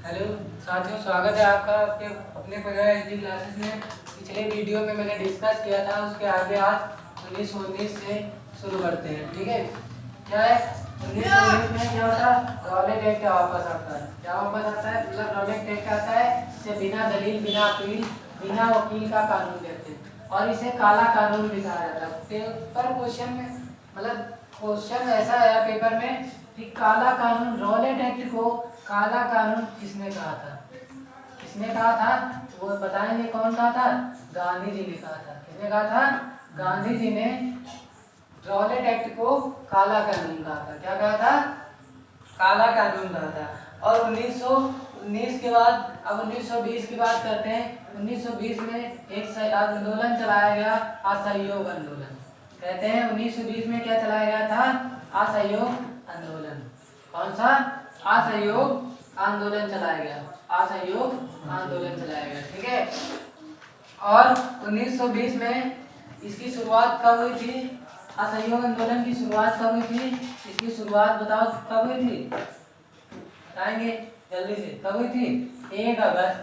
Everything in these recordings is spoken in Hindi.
हेलो साथियों, स्वागत है आपका आपके अपने परिवार हिंदी क्लासेस में। पिछले वीडियो में मैंने डिस्कस किया था, उसके आगे आज 1919 से शुरू करते हैं। ठीक है, क्या है 1919 में क्या होता है? रॉलेट एक्ट वापस आता है। क्या वापस आता है? मतलब रॉलेट एक्ट आता है, इसे बिना दलील, बिना अपील, बिना वकील का कानून कहते हैं और इसे काला कानून भी कहा जाता है। पेपर क्वेश्चन में मतलब क्वेश्चन ऐसा आया पेपर में कि काला कानून, रॉलेट एक्ट को काला कानून किसने कहा था? किसने कहा था वो बताएंगे। कौन कहा था? गांधी जी ने कहा था। किसने कहा था? गांधी जी ने रॉलेट एक्ट को काला कानून कहा था। क्या कहा था? काला कानून कहा था। और 1919 के बाद अब 1920 की बात करते हैं। 1920 में एक आंदोलन चलाया गया, असहयोग आंदोलन कहते हैं। 1920 में क्या चलाया गया था? असहयोग आंदोलन। कौन सा? असहयोग आंदोलन चलाया गया। असहयोग आंदोलन चलाया गया। ठीक है, और 1920 में इसकी शुरुआत कब हुई थी? असहयोग आंदोलन की शुरुआत कब हुई थी? इसकी शुरुआत बताओ कब हुई थी? बताएंगे जल्दी से। कब हुई थी? 1 अगस्त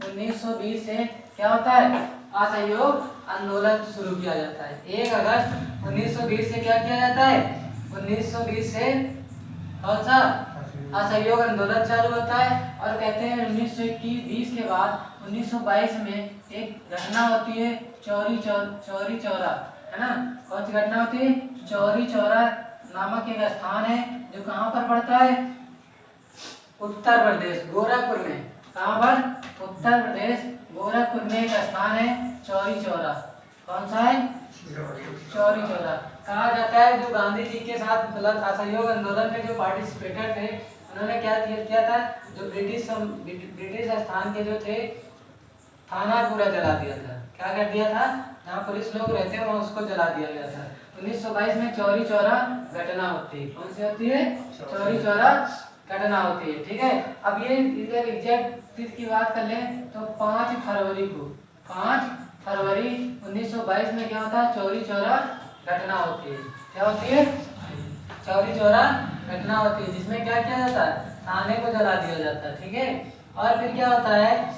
1920 से क्या होता है? असहयोग आंदोलन शुरू किया जाता है। 1 अगस्त 1920 से क्या किया जाता है? 1920 से कौन सा? असहयोग आंदोलन चालू होता है। और कहते हैं 1921-20 के बाद 1922 में एक घटना होती है, चौरी चौरा, है ना? कौन सी घटना होती है? चौरी चौरा नामक एक स्थान है जो कहाँ पर पड़ता है? उत्तर प्रदेश, गोरखपुर में। कहाँ पर? उत्तर प्रदेश गोरखपुर में एक स्थान है चौरी चौरा। कौन सा है? चौरी चौरा। कहा जाता है जो गांधी जी के साथ मतलब असहयोग आंदोलन में जो पार्टिसिपेटर थे, उन्होंने क्या किया था? जो ब्रिटिश स्थान के जो थे, थाना पूरा जला दिया था। क्या कर दिया था? जहाँ पुलिस लोग रहते हैं वहाँ उसको जला दिया गया था। 1922 में चौरी चौरा घटना होती है। कौन सी होती है? चौरी चौरा घटना होती है। ठीक है, अब ये इधर एग्जैक्ट तिथि की बात कर लें तो 5 फरवरी को, 5 फरवरी 1922 में क्या होता है? चौरी चौरा घटना होती है। क्या होती है? चौरी चौरा घटना होती है, जिसमें क्या किया जाता है? थाने को जला दिया जाता है। ठीक है, और फिर क्या होता है?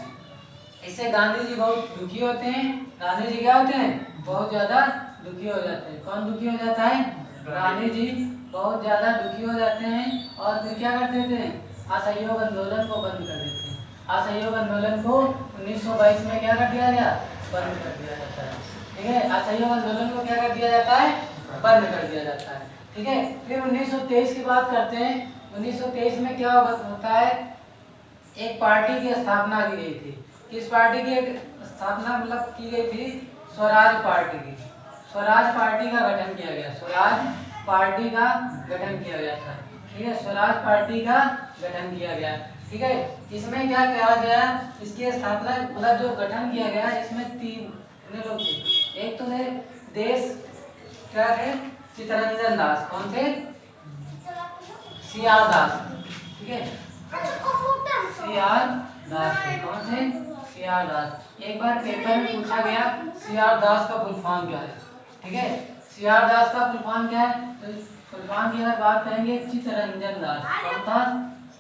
इससे गांधी जी बहुत दुखी होते हैं। गांधी जी क्या होते हैं? बहुत ज्यादा दुखी हो जाते हैं। कौन दुखी हो जाता है? गांधी जी बहुत ज्यादा दुखी हो जाते हैं और फिर क्या कर देते हैं? असहयोग आंदोलन को बंद कर देते हैं। असहयोग आंदोलन को 1922 में क्या कर दिया गया? बंद कर दिया जाता है। ठीक है, असहयोग आंदोलन को क्या कर दिया जाता है? बंद कर दिया जाता है। ठीक है, फिर 1923 की बात करते हैं। 1923 में क्या होता है? एक पार्टी की स्थापना की गई थी। किस पार्टी की स्थापना मतलब की गई थी? स्वराज पार्टी की। स्वराज पार्टी का गठन किया गया। स्वराज पार्टी का गठन किया गया था। ठीक है, स्वराज पार्टी का गठन किया गया। ठीक है, इसमें क्या कहा गया? इसकी स्थापना मतलब जो गठन किया गया, इसमें 3 लोग थे। एक तो थे देश क्या थे? चित्तरंजन दास। कौन थे? सीआर दास। ठीक है, सीआर दास। कौन से? सीआर दास। एक बार पेपर में पूछा गया सीआर दास का फुल फॉर्म क्या है। ठीक है, सीआर दास का फुल फॉर्म क्या है? तो फुल फॉर्म की अगर बात करेंगे, चित्तरंजन दास। कौन था?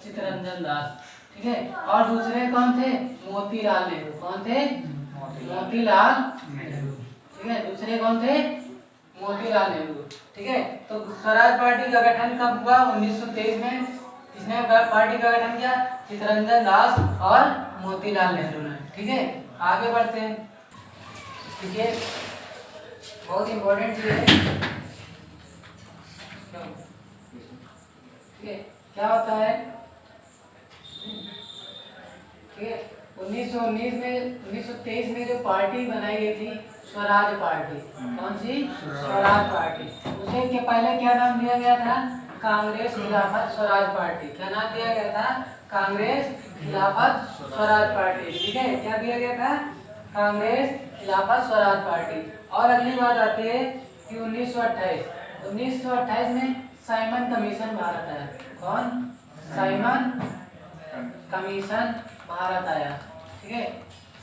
चित्तरंजन दास। ठीक है, और दूसरे कौन थे? मोतीलाल नेहरू। कौन थे? मोतीलाल नेहरू। ठीक है, दूसरे कौन थे? मोतीलाल नेहरू। ठीक है, तो स्वराज पार्टी का गठन कब हुआ? 1923 में। किसने पार्टी का गठन किया? चित्तरंजन दास और मोतीलाल नेहरू ने। ठीक है, आगे बढ़ते हैं। ठीक है, बहुत इंपॉर्टेंट चीज है। ठीक है, क्या होता है? ठीक है, 1923 में जो पार्टी बनाई गई थी स्वराज पार्टी। कौन सी? स्वराज पार्टी। उसे के पहले क्या नाम दिया गया था? कांग्रेस खिलाफत स्वराज पार्टी। क्या नाम दिया गया था? कांग्रेस खिलाफत स्वराज पार्टी। ठीक है, क्या दिया गया था? कांग्रेस खिलाफत स्वराज पार्टी। और अगली बात आती है कि 1928 में साइमन कमीशन भारत आया। कौन? साइमन कमीशन भारत आया। ठीक है,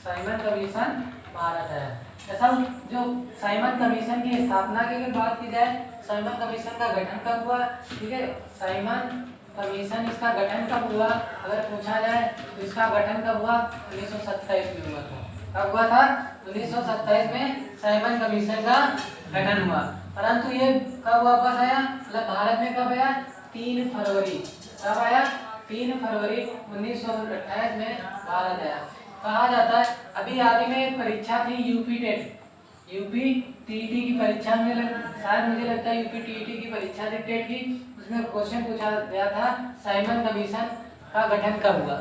साइमन कमीशन भारत आया। ऐसा जो साइमन कमीशन की स्थापना की अगर बात की जाए, साइमन कमीशन का गठन कब हुआ? ठीक है, साइमन कमीशन इसका गठन कब हुआ अगर पूछा जाए तो इसका गठन कब हुआ 1927 में हुआ था। कब हुआ था 1927 में साइमन कमीशन का गठन हुआ। परंतु ये कब वापस आया मतलब भारत में कब आया 3 फरवरी। कब आया 3 फरवरी 1928 में भारत आया। कहा जाता है अभी आगे में एक परीक्षा थी यूपी टेट यूपी टीईटी की परीक्षा में शायद मुझे लगता है यूपी टीईटी की परीक्षा थी टेट की। उसमें क्वेश्चन पूछा गया था साइमन कमीशन का गठन कब हुआ।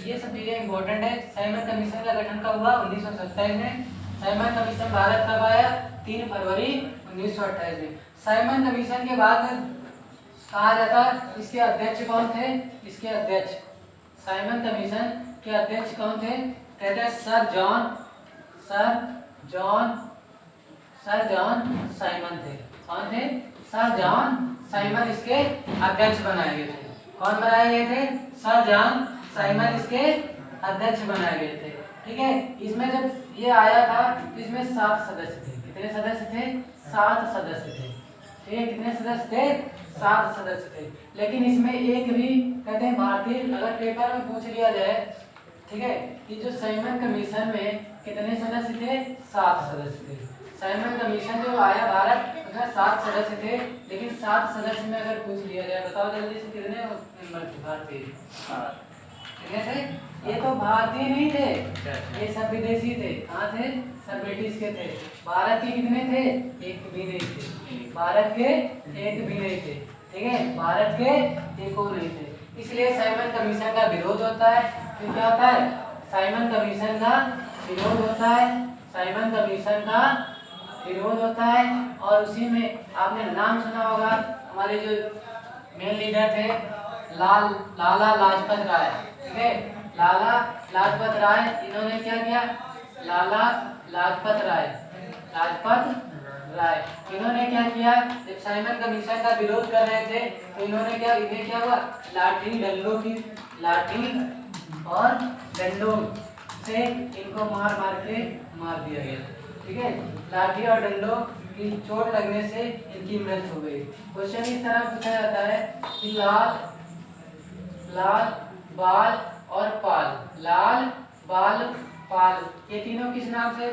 ये सब चीजें इंपॉर्टेंट है। साइमन कमीशन का गठन कब हुआ 1927 में। साइमन कमीशन भारत कब आया 3 फरवरी 1928 में। साइमन कमीशन के बाद कहा जाता है इसके अध्यक्ष कौन थे। इसके अध्यक्ष साइमन कमीशन के अध्यक्ष कौन थे कहते हैं सर जॉन साइमन थे। कौन थे सर जॉन साइमन इसके अध्यक्ष बनाए गए थे। कौन बनाए गए थे सर जॉन साइमन इसके अध्यक्ष बनाए गए थे। ठीक है इसमें जब ये आया था तो इसमें 7 सदस्य थे। कितने सदस्य थे 7 सदस्य थे। ठीक है कितने सदस्य थे 7 सदस्य थे। लेकिन इसमें एक भी कहते हैं भारतीय अगर पेपर में पूछ लिया जाए ठीक है कि जो साइमन कमीशन में कितने सदस्य थे 7 सदस्य थे। साइमन कमीशन जो आया भारत उसमें 7 सदस्य थे। लेकिन 7 सदस्य में अगर पूछ लिया जाए बताओ जल्दी से कितने मेंबर थे भारतीय कितने थे। ये तो भारतीय नहीं थे ये सब विदेशी थे। कहाँ थे सब ब्रिटिश के थे। भारत के कितने थे एक भी नहीं थे। भारत के एक भी नहीं थे। ठीक है भारत के एक और नहीं थे। इसलिए साइमन कमीशन का विरोध होता है। तो क्या होता है साइमन कमीशन का विरोध होता है। साइमन कमीशन का विरोध होता है और उसी में आपने नाम सुना होगा हमारे जो मेन लीडर थे लाला लाजपत राय। ठीक है लाला लाजपत राय इन्होंने क्या किया लाला लाजपत राय इन्होंने क्या किया जब साइमन कमीशन का विरोध कर रहे थे तो इन्होंने क्या हुआ लाठी और डंडों से इनको मार दिया गया। ठीक है लाठी और डंडों की चोट लगने से इनकी मृत्यु हो गई। क्वेश्चन इस तरह पूछा जाता है कि लाल बाल और पाल ये तीनों किस नाम से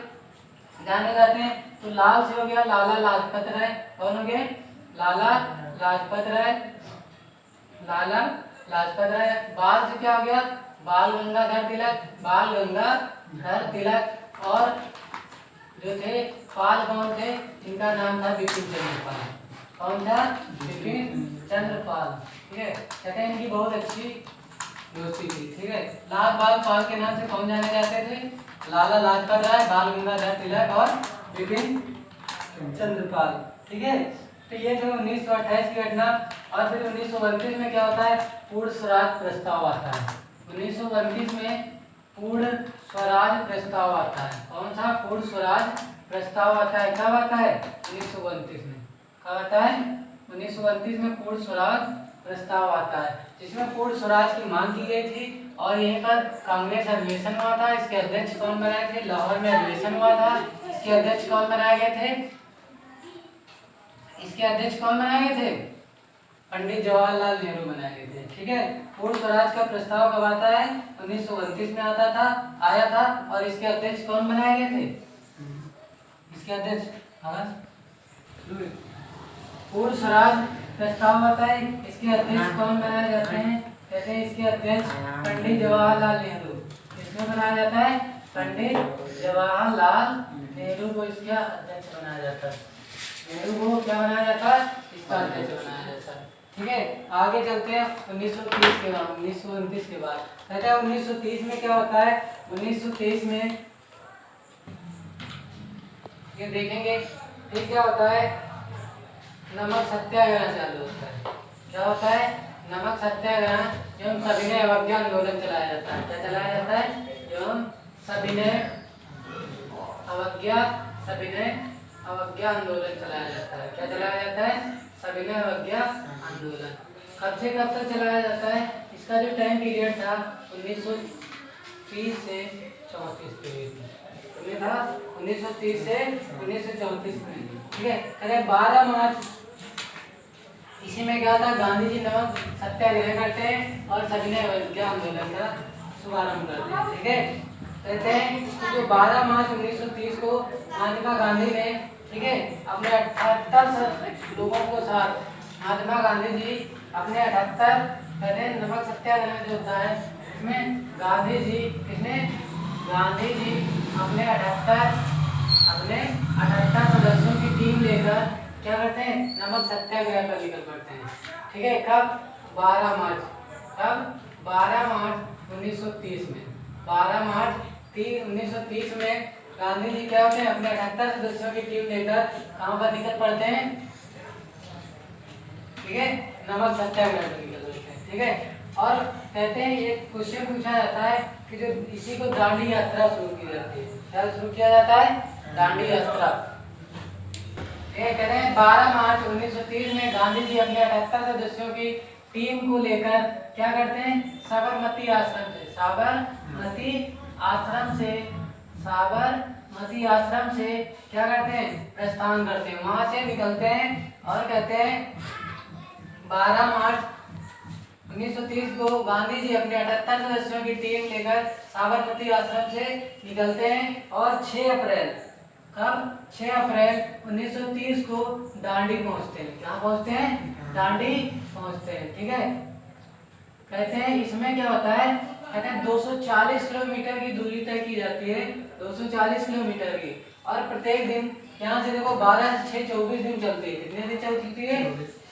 जाने जाते हैं। तो लाल से हो गया लाला लाजपत राय। कौन हो गए लाला लाजपत राय। बाल से क्या हो गया बाल गंगाधर तिलक और जो थे पाल कौन थे इनका नाम था बिपिन चंद्र पाल। कौन था बिपिन चंद्र पाल। ठीक है कहते हैं इनकी बहुत अच्छी दोस्ती थी। ठीक है लाल बाल पाल के नाम से कौन जाने जाते थे लाला लाजपत राय बाल गंगाधर तिलक और बिपिन चंद्र पाल। ठीक है तो ये जो 1928 की घटना और फिर 1929 में क्या होता है पूर्ण स्वराज प्रस्ताव आता है। 1929 में पूर्ण स्वराज प्रस्ताव आता है। कौन सा पूर्ण स्वराज प्रस्ताव आता है कब आता है 1929 में। कब आता है 1929 में पूर्ण स्वराज प्रस्ताव आता है जिसमें पूर्ण स्वराज की मांग की गई थी। और यहीं पर कांग्रेस अधिवेशन हुआ था। इसके अध्यक्ष कौन बनाए थे लाहौर में अधिवेशन हुआ था। इसके अध्यक्ष कौन बनाए गए थे पंडित जवाहरलाल नेहरू बनाए गए थे। ठीक है पूर्ण स्वराज का प्रस्ताव कब आता है 1929 में आया था। और इसके अध्यक्ष कौन बनाए गए थे इसके अध्यक्ष पूर्ण स्वराज प्रस्ताव आता है। इसके अध्यक्ष कौन बनाए जाते हैं कहते हैं इसके अध्यक्ष पंडित जवाहरलाल नेहरू। इसमें बनाया जाता है पंडित जवाहरलाल नेहरू को इसका अध्यक्ष बनाया जाता है। नेहरू को क्या बनाया जाता है इसका अध्यक्ष बनाया जाता है। ठीक है आगे चलते हैं 1930 के बाद 1929 के बाद कहते हैं 1930 में क्या होता है 1930 में ये देखेंगे ये क्या होता है नमक सत्याग्रह चालू होता है। क्या होता है नमक सत्याग्रह एवं सविनय अवज्ञा आंदोलन चलाया जाता है। क्या चलाया जाता है एवं सविनय अवज्ञा आंदोलन चलाया जाता है। क्या चलाया जाता है सविनय अवज्ञा आंदोलन। कब से कब तक चलाया जाता है इसका जो टाइम पीरियड था 1930 से 34 के बीच में था 1930 से 1934 में। ठीक है 12 मार्च इसी में क्या होता है, गांधी जी नमक सत्याग्रह करते हैं और सविनय अवज्ञा आंदोलन का शुभारंभ करते हैं। ठीक है, कहते हैं कि जो 12 मार्च 1930 को महात्मा गांधी ने, ठीक है, अपने 78 लोगों को साथ, महात्मा गांधी जी अपने 78, कहते हैं नमक सत्याग्रह जो होता है इसमें गांधी जी किसने, गांधी जी अपने 78 सदस्यों की टीम लेकर क्या करते हैं, नमक सत्याग्रह पर निकल पड़ते हैं। ठीक है, कब, 12 मार्च, कब 12 मार्च 1930 में, 12 मार्च 1930 में गांधी जी क्या होते हैं, अपने 78 सदस्यों की टीम लेकर कहां पर निकल पड़ते हैं, ठीक है, नमक सत्याग्रह पर निकल पड़ते हैं। ठीक है, और कहते हैं ये क्वेश्चन पूछा जाता है कि जो इसी को दांडी यात्रा शुरू की जाती है, क्या शुरू किया जाता है, दांडी यात्रा। ये कहते हैं 12 मार्च 1930 में गांधी जी अपने 78 सदस्यों की टीम को लेकर क्या करते हैं, साबरमती आश्रम से, साबरमती आश्रम से क्या करते हैं, प्रस्थान करते हैं, वहां से निकलते हैं और कहते हैं 12 मार्च 1930 को गांधी जी अपने 78 सदस्यों की टीम लेकर साबरमती आश्रम से निकलते हैं और 6 अप्रैल, कब, 6 अप्रैल 1930 को दांडी पहुंचते हैं। कहाँ पहुंचते हैं, दांडी पहुंचते हैं। ठीक है, कहते हैं इसमें क्या होता है, कहते हैं 240 किलोमीटर की दूरी तय की जाती है, 240 किलोमीटर की, और प्रत्येक दिन यहाँ से देखो 12 से 6 24 दिन चलती है। कितने दिन चलती है,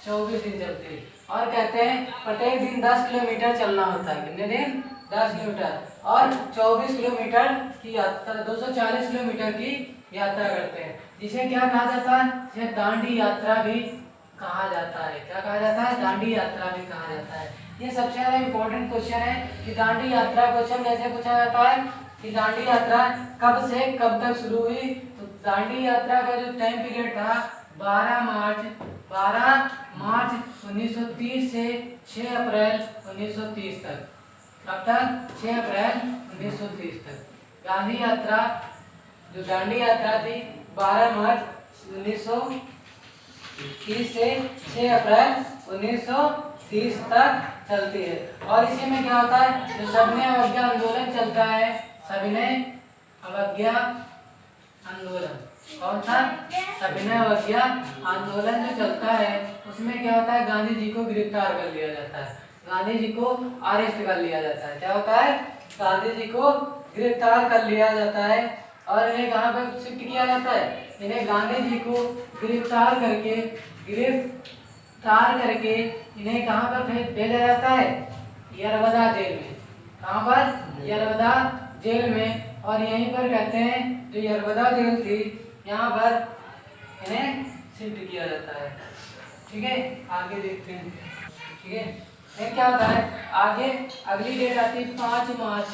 24 दिन चलती है। और कहते हैं प्रत्येक दिन 10 किलोमीटर चलना होता है, कितने दिन, 10 किलोमीटर, और 24 किलोमीटर की यात्रा, 240 किलोमीटर की यात्रा करते हैं, जिसे क्या कहा जाता है, जिसे दांडी यात्रा भी कहा जाता है। क्या कहा जाता है, दांडी यात्रा भी कहा जाता है। ये सबसे ज्यादा इम्पोर्टेंट क्वेश्चन है कि दांडी यात्रा क्वेश्चन कैसे पूछा जाता है कि दांडी यात्रा कब से कब तक शुरू हुई। तो दांडी यात्रा का जो टाइम पीरियड था 12 मार्च 1930 से 6 अप्रैल 1930 तक। कब तक, 6 अप्रैल 1930 तक। गांधी यात्रा जो दांडी यात्रा थी 12 मार्च 1930 से 6 अप्रैल 1930 तक चलती है। और इसी में क्या होता है, जो सविनय अवज्ञा आंदोलन चलता है, सविनय अवज्ञा आंदोलन, कौन सा, सविनय अवज्ञा आंदोलन जो चलता है उसमें क्या होता है, गांधी जी को गिरफ्तार कर लिया जाता है, गांधी जी को अरेस्ट कर लिया जाता है। क्या होता है, गांधी जी को गिरफ्तार कर लिया जाता है और इन्हें कहाँ पर शिफ्ट किया जाता है, इन्हें गांधी जी को गिरफ्तार करके इन्हें कहाँ पर भेजा जाता है, यरवदा जेल में। कहाँ पर, यरवदा जेल में। और यहीं पर कहते हैं जो यरवदा जेल थी यहाँ पर इन्हें शिफ्ट किया जाता है। ठीक है, आगे देखते हैं। ठीक है, फिर क्या होता है आगे, अगली डेट आती है 5 मार्च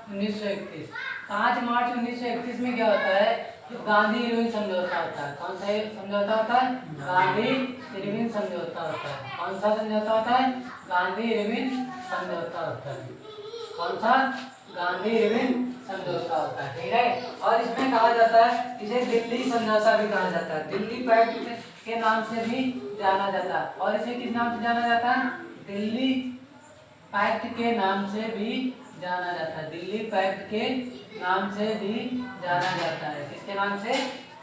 1931। 5 मार्च 1931 में क्या होता है, जो गांधी इरविन समझौता होता है। कौन सा समझौता होता है, गांधी इरविन समझौता होता है। कौन सा समझौता होता है, गांधी इरविन समझौता होता है। कौन सा, गांधी इरविन समझौता होता है। ठीक है, और इसमें कहा जाता है, इसे दिल्ली समझौता भी कहा जाता है, दिल्ली पैक्ट के नाम से भी जाना जाता है। और इसे किस नाम से जाना जाता है, दिल्ली पैक्ट के नाम से भी जाना जाता है, दिल्ली पैक्ट के नाम से भी जाना जाता है। किसके नाम से,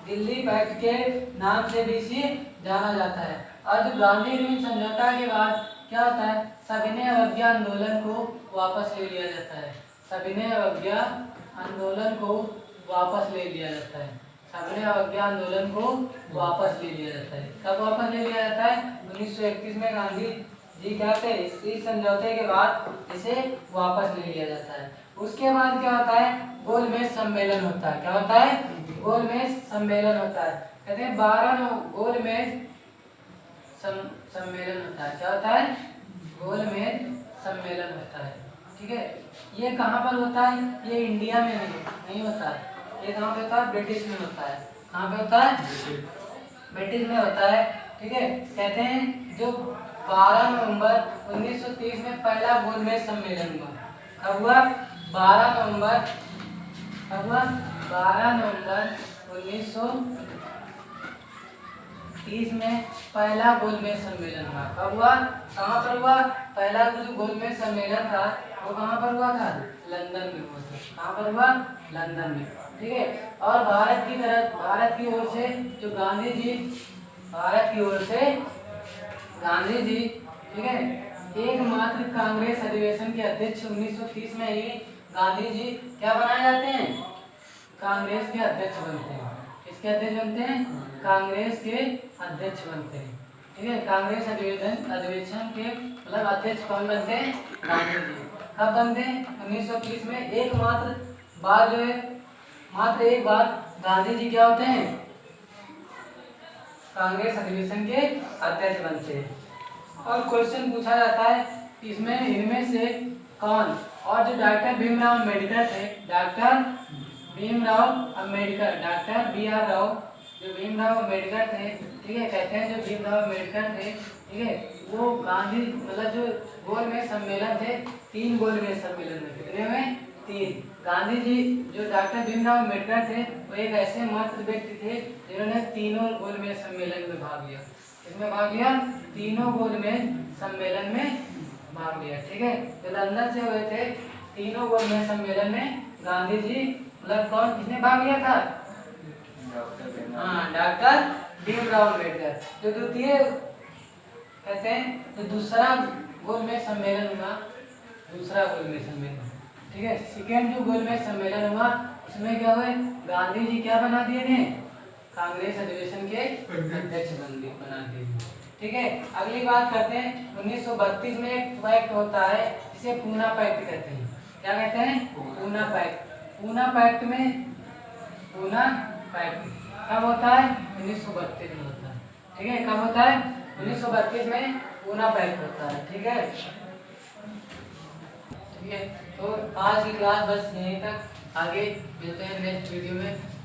दिल्ली पैक्ट के नाम से भी इसे जाना जाता है। और जो गांधी इरविन समझौता के बाद क्या होता है, सविनय अवज्ञा आंदोलन को वापस ले लिया जाता है, सविनय अवज्ञा आंदोलन को वापस ले लिया जाता है, सविनय अवज्ञा आंदोलन को वापस ले लिया जाता है। कब वापस ले लिया जाता है, 1931 में गांधी जी क्या थे, इस समझौते के बाद इसे वापस ले लिया जाता है। उसके बाद क्या होता है, गोलमेज सम्मेलन होता है। क्या होता है, गोलमेज सम्मेलन होता है। कहते हैं 12 गोलमेज सम्मेलन होता है। क्या होता है, गोलमेज सम्मेलन होता है। ठीक है, ये कहाँ पर होता है, ये इंडिया में नहीं होता है, ये कहाँ पे होता है, ब्रिटिश में होता है। कहाँ पे होता है, ब्रिटिश में होता है। ठीक है, कहते हैं जो 12 नवंबर 1930 में पहला गोलमेज सम्मेलन हुआ। कब हुआ, 12 नवंबर, कब हुआ, 12 नवंबर 1930 1930 में पहला गोलमेज सम्मेलन हुआ। कब हुआ? कहाँ पर हुआ? पहला जो गोलमेज सम्मेलन था वो कहाँ पर हुआ था? लंदन में हुआ था। कहाँ पर हुआ? लंदन में। ठीक है। और भारत की ओर से जो गांधी जी, भारत की ओर से गांधी जी, ठीक है, एकमात्र कांग्रेस अधिवेशन के अध्यक्ष 1930 में ही गांधी जी क्या बनाए जाते हैं? कांग्रेस के अध्यक्ष बनते हैं। किसके अध्यक्ष बनते हैं? कांग्रेस के अध्यक्ष बनते हैं। ठीक है। कांग्रेस अधिवेशन के मतलब अध्यक्ष कौन बनते हैं? गांधी जी। कब बनते हैं? 1930 में। एकमात्र बार जो है, मात्र एक बार गांधी जी क्या होते हैं? कांग्रेस अधिवेशन के अध्यक्ष बनते हैं। और क्वेश्चन पूछा जाता है इसमें इनमें से कौन, और जो डॉक्टर भीमराव अम्बेडकर थे, doctor Bhimrao Ambedkar, doctor BR Rao, जो भीमराव अम्बेडकर थे, ठीक है, कहते हैं जो भीमराव अम्बेडकर थे, ठीक है, वो गांधी मतलब जो गोलमेज सम्मेलन थे, 3 गोलमेज सम्मेलन में, कितने में? 3। गांधी जी जो डॉक्टर भीमराव अम्बेडकर थे वो एक ऐसे मात्र व्यक्ति थे जिन्होंने तीनों गोलमेज सम्मेलन में भाग लिया। इसमें भाग लिया, तीनों गोलमेज सम्मेलन में भाग लिया। ठीक है। तो लंदन से हुए थे तीनों गोलमेज सम्मेलन में गांधी जी, मतलब कौन किसने भाग लिया था? हाँ, डॉक्टर भीमराव अम्बेडकर। जो द्वितीय कहते हैं जो दूसरा गोलमेज सम्मेलन हुआ, दूसरा गोलमेज सम्मेलन, ठीक है, सेकेंड जो गोलमेज सम्मेलन हुआ उसमें क्या हुआ? गांधी जी क्या बना दिए थे? कांग्रेस अधिवेशन के अध्यक्ष बना दिए। ठीक है। अगली बात करते हैं 1932 में एक पैक्ट होता है जिसे पूना पैक्ट कहते हैं। क्या कहते हैं? पूना पैक्ट। पूना पैक्ट में, पूना पैक्ट कब होता है? 1932 में होता है। ठीक है। कब होता है? 1932 में पूना पैक्ट होता है। ठीक है। ठीक है। तो आज की क्लास बस यहीं तक, आगे मिलते हैं नेक्स्ट वीडियो में।